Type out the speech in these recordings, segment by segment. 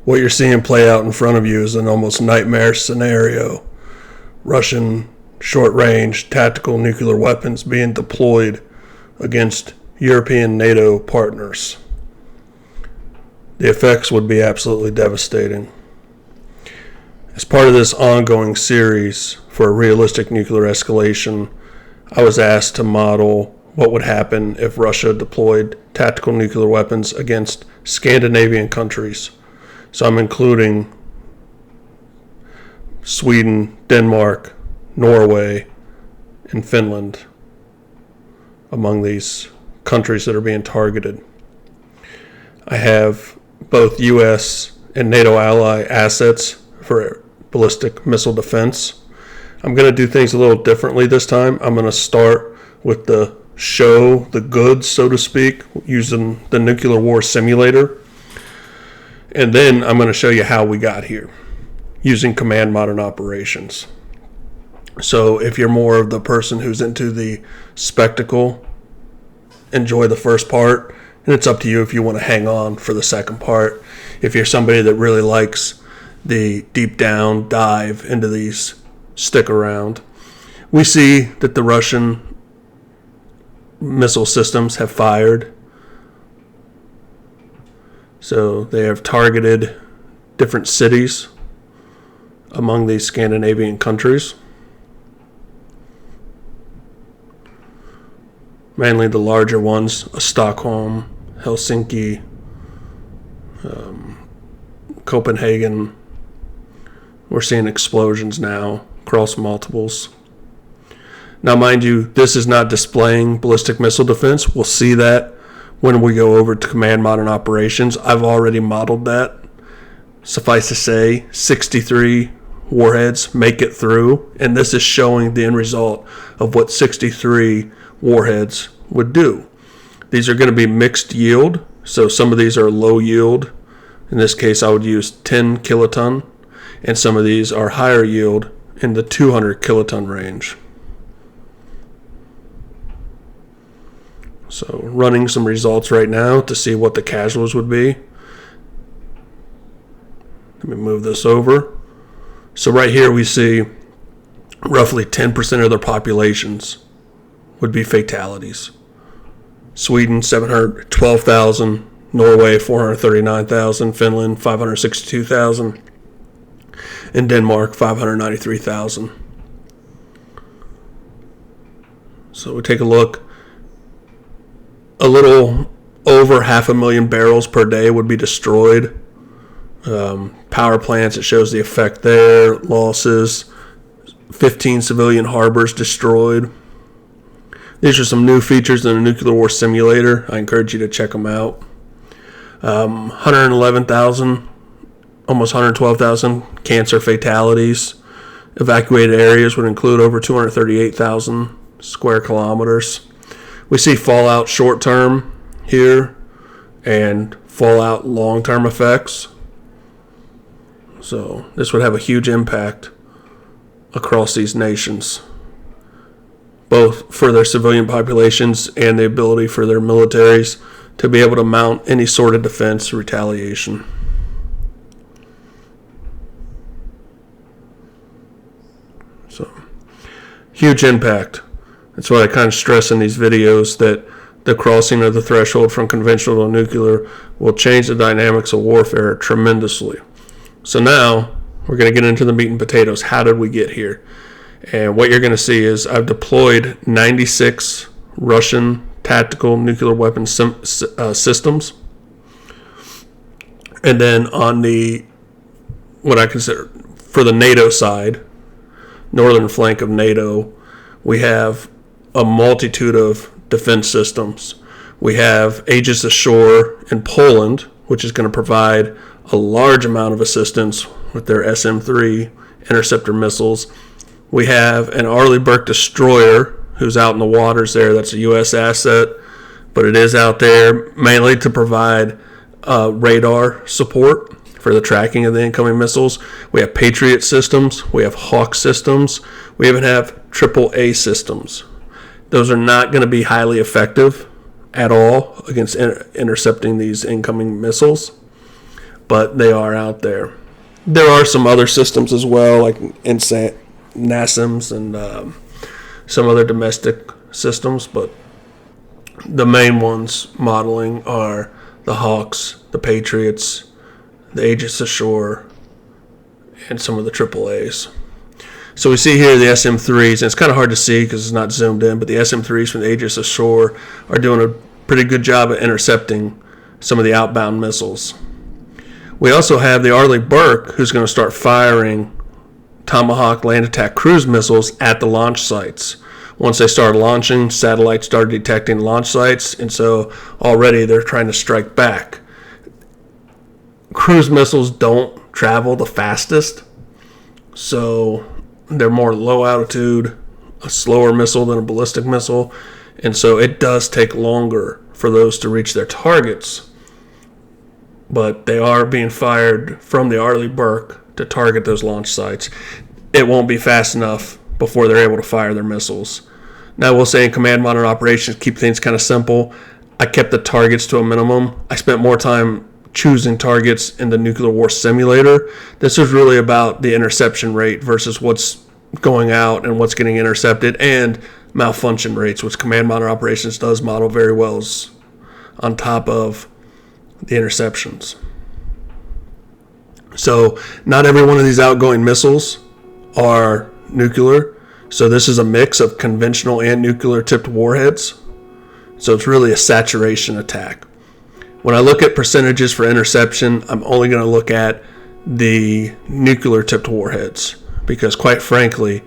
What you're seeing play out in front of you is an almost nightmare scenario. Russian short-range tactical nuclear weapons being deployed against European NATO partners. The effects would be absolutely devastating. As part of this ongoing series for a realistic nuclear escalation, I was asked to model what would happen if Russia deployed tactical nuclear weapons against Scandinavian countries. So I'm including Sweden, Denmark, Norway, and Finland among these countries that are being targeted. I have both U.S. and NATO ally assets for ballistic missile defense. I'm going to do things a little differently this time. I'm going to start with the goods, so to speak, using the nuclear war simulator. And then I'm going to show you how we got here using command modern operations. So if you're more of the person who's into the spectacle, enjoy the first part, and it's up to you if you want to hang on for the second part. If you're somebody that really likes the deep down dive into these, stick around. We see that the Russian missile systems have fired. So they have targeted different cities among these Scandinavian countries. Mainly the larger ones, Stockholm, Helsinki, Copenhagen. We're seeing explosions now across multiples. Now, mind you, this is not displaying ballistic missile defense. We'll see that when we go over to command modern operations. I've already modeled that. Suffice to say, 63 warheads make it through, and this is showing the end result of what 63 warheads would do. These are going to be mixed yield, so some of these are low yield. In this case, I would use 10 kiloton, and some of these are higher yield in the 200 kiloton range. So running some results right now to see what the casualties would be. Let me move this over. So right here we see roughly 10% of their populations would be fatalities. Sweden, 712,000. Norway, 439,000. Finland, 562,000. And Denmark, 593,000. So we take a look. A little over 500,000 barrels per day would be destroyed. Power plants, it shows the effect there. Losses, 15 civilian harbors destroyed. These are some new features in the nuclear war simulator. I encourage you to check them out. 111,000, almost 112,000 cancer fatalities. Evacuated areas would include over 238,000 square kilometers. We see fallout short term here and fallout long term effects. So this would have a huge impact across these nations, both for their civilian populations and the ability for their militaries to be able to mount any sort of defense or retaliation. So, huge impact. That's why I kind of stress in these videos that the crossing of the threshold from conventional to nuclear will change the dynamics of warfare tremendously. So now we're going to get into the meat and potatoes. How did we get here? And what you're going to see is I've deployed 96 Russian tactical nuclear weapon systems. And then on the, what I consider, for the NATO side, northern flank of NATO, we have a multitude of defense systems. We have Aegis Ashore in Poland, which is going to provide a large amount of assistance with their SM-3 interceptor missiles. We have an Arleigh Burke destroyer who's out in the waters there. That's a U.S. asset, but it is out there mainly to provide radar support for the tracking of the incoming missiles. We have Patriot systems. We have Hawk systems. We even have AAA systems. Those are not going to be highly effective at all against intercepting these incoming missiles. but they are out there. There are some other systems as well, like NASAMS and some other domestic systems, but the main ones modeling are the Hawks, the Patriots, the Aegis Ashore, and some of the AAAs. So we see here the SM-3s, and it's kind of hard to see because it's not zoomed in, but the SM-3s from the Aegis Ashore are doing a pretty good job at intercepting some of the outbound missiles. We also have the Arleigh Burke, who's going to start firing Tomahawk land attack cruise missiles at the launch sites. Once they start launching, satellites start detecting launch sites, and so already they're trying to strike back. Cruise missiles don't travel the fastest, so they're more low altitude, a slower missile than a ballistic missile, and so it does take longer for those to reach their targets. But they are being fired from the Arleigh Burke to target those launch sites. It won't be fast enough before they're able to fire their missiles. Now, we'll say in command modern operations, keep things kind of simple. I kept the targets to a minimum. I spent more time choosing targets in the nuclear war simulator. This is really about the interception rate versus what's going out and what's getting intercepted, and malfunction rates, which command modern operations does model very well on top of the interceptions. So not every one of these outgoing missiles are nuclear. So this is a mix of conventional and nuclear tipped warheads. So it's really a saturation attack. When I look at percentages for interception, I'm only going to look at the nuclear tipped warheads because, quite frankly,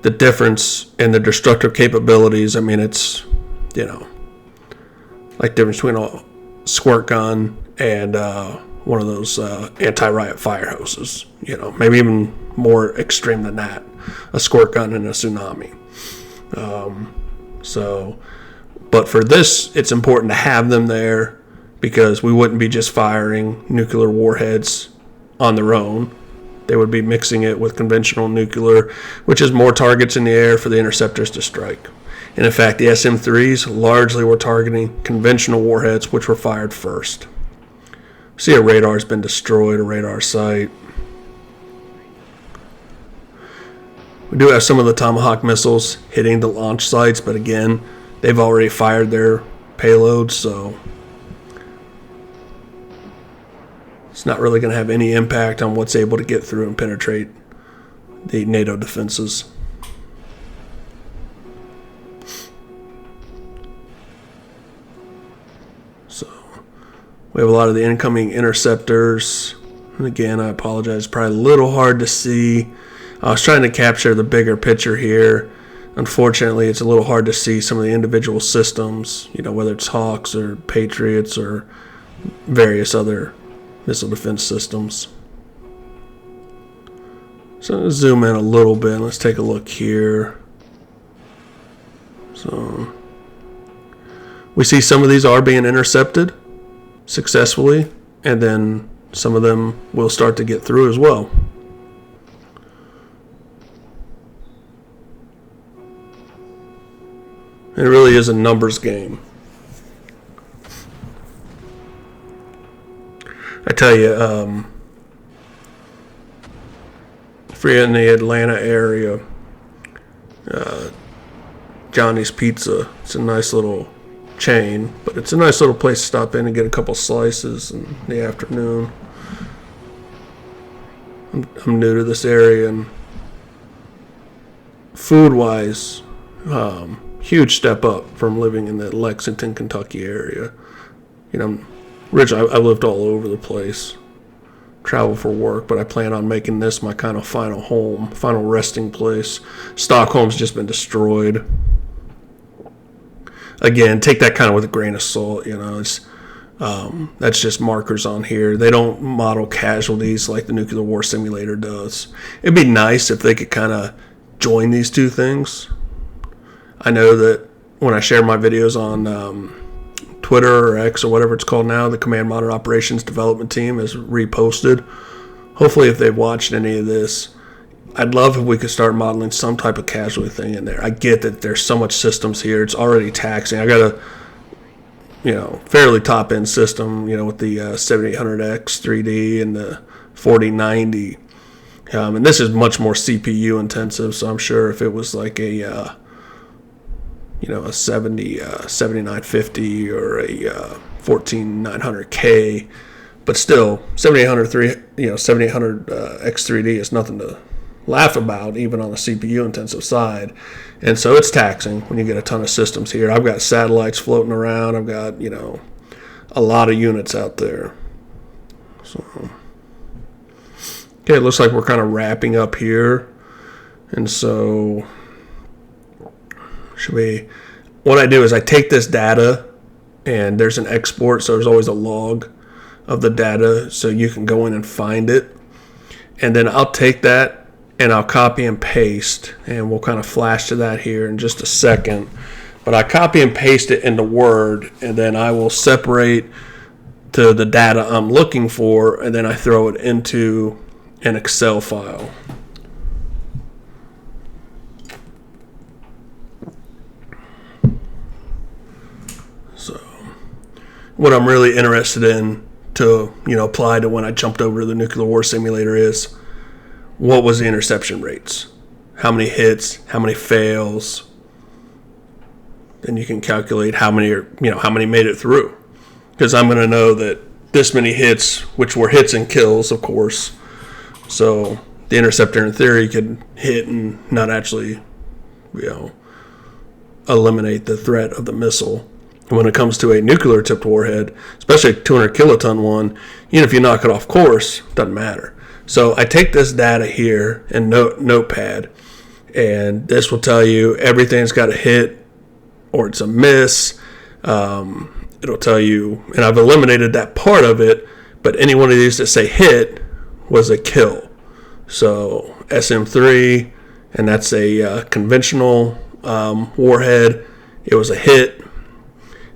the difference in the destructive capabilities, I mean, it's, like the difference between a squirt gun and one of those anti-riot fire hoses, maybe even more extreme than that, a squirt gun and a tsunami. But for this, it's important to have them there because we wouldn't be just firing nuclear warheads on their own. They would be mixing it with conventional nuclear, which is more targets in the air for the interceptors to strike. And in fact, the SM-3s largely were targeting conventional warheads, which were fired first. See, a radar has been destroyed, a radar site. We do have some of the Tomahawk missiles hitting the launch sites, but again, they've already fired their payloads, so it's not really going to have any impact on what's able to get through and penetrate the NATO defenses. So we have a lot of the incoming interceptors. And again, I apologize, probably a little hard to see. I was trying to capture the bigger picture here. Unfortunately, it's a little hard to see some of the individual systems, whether it's Hawks or Patriots or various other missile defense systems. So let's zoom in a little bit. Let's take a look here. So we see some of these are being intercepted successfully, and then some of them will start to get through as well. It really is a numbers game. I tell you, if you're in the Atlanta area, Johnny's Pizza, it's a nice little chain, but it's a nice little place to stop in and get a couple slices in the afternoon. I'm new to this area, and food-wise, huge step up from living in the Lexington, Kentucky area. Originally, I lived all over the place, travel for work, but I plan on making this my kind of final home, final resting place. Stockholm's just been destroyed. Again, take that kind of with a grain of salt. It's that's just markers on here. They don't model casualties like the nuclear war simulator does. It'd be nice if they could kind of join these two things. I know that when I share my videos on Twitter or X or whatever it's called now, the Command Modern Operations Development Team has reposted. Hopefully, if they've watched any of this, I'd love if we could start modeling some type of casualty thing in there. I get that there's so much systems here. It's already taxing. I got to fairly top-end system, with the 7800X 3D and the 4090. And this is much more CPU intensive, so I'm sure if it was like a 7950 or a 14900K, but still 7800 X3D is nothing to laugh about, even on the CPU intensive side. And so it's taxing when you get a ton of systems here. I've got satellites floating around. I've got a lot of units out there. So okay, it looks like we're kind of wrapping up here. And so what I do is I take this data, and there's an export, so there's always a log of the data, so you can go in and find it. And then I'll take that and I'll copy and paste, and we'll kind of flash to that here in just a second. But I copy and paste it into Word, and then I will separate to the data I'm looking for, and then I throw it into an Excel file. So what I'm really interested in to apply to when I jumped over to the nuclear war simulator is, what was the interception rates? How many hits? How many fails? Then you can calculate how many made it through. Because I'm going to know that this many hits, which were hits and kills, of course. So the interceptor in theory could hit and not actually, eliminate the threat of the missile. And when it comes to a nuclear tipped warhead, especially a 200 kiloton one, even if you knock it off course, doesn't matter. So I take this data here in Notepad, and this will tell you everything's got a hit or it's a miss. It'll tell you, and I've eliminated that part of it, but any one of these that say hit was a kill. So SM3, and that's a conventional warhead, it was a hit.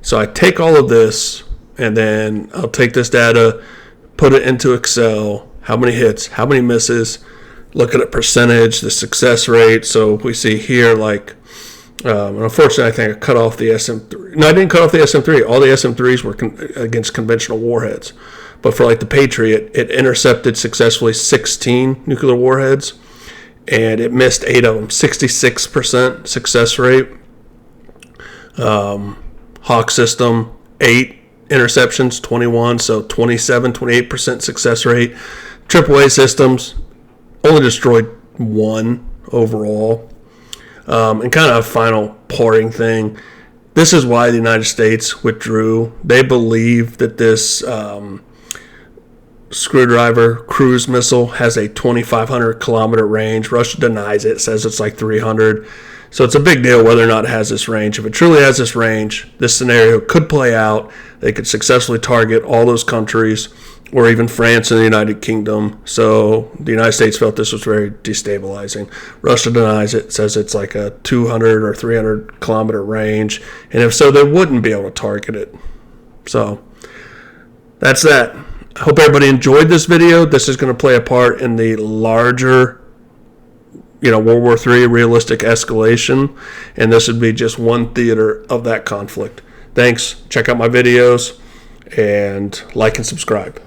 So I take all of this, and then I'll take this data, put it into Excel, how many hits, how many misses, look at a percentage, the success rate. So we see here, and unfortunately, I think I cut off the SM3. No, I didn't cut off the SM3. All the SM3s were against conventional warheads. But for the Patriot, it intercepted successfully 16 nuclear warheads, and it missed 8 of them, 66% success rate. Hawk system, 8 interceptions, 21, so 28% success rate. AAA systems only destroyed 1 overall. And kind of a final parting thing, this is why the United States withdrew. They believe that this Screwdriver cruise missile has a 2,500 kilometer range. Russia denies it, says it's like 300. So it's a big deal whether or not it has this range. If it truly has this range, this scenario could play out. They could successfully target all those countries, or even France and the United Kingdom. So the United States felt this was very destabilizing. Russia denies it, says it's like a 200 or 300 kilometer range. And if so, they wouldn't be able to target it. So that's that. I hope everybody enjoyed this video. This is going to play a part in the larger World War III realistic escalation, and this would be just one theater of that conflict. Thanks. Check out my videos, and like and subscribe.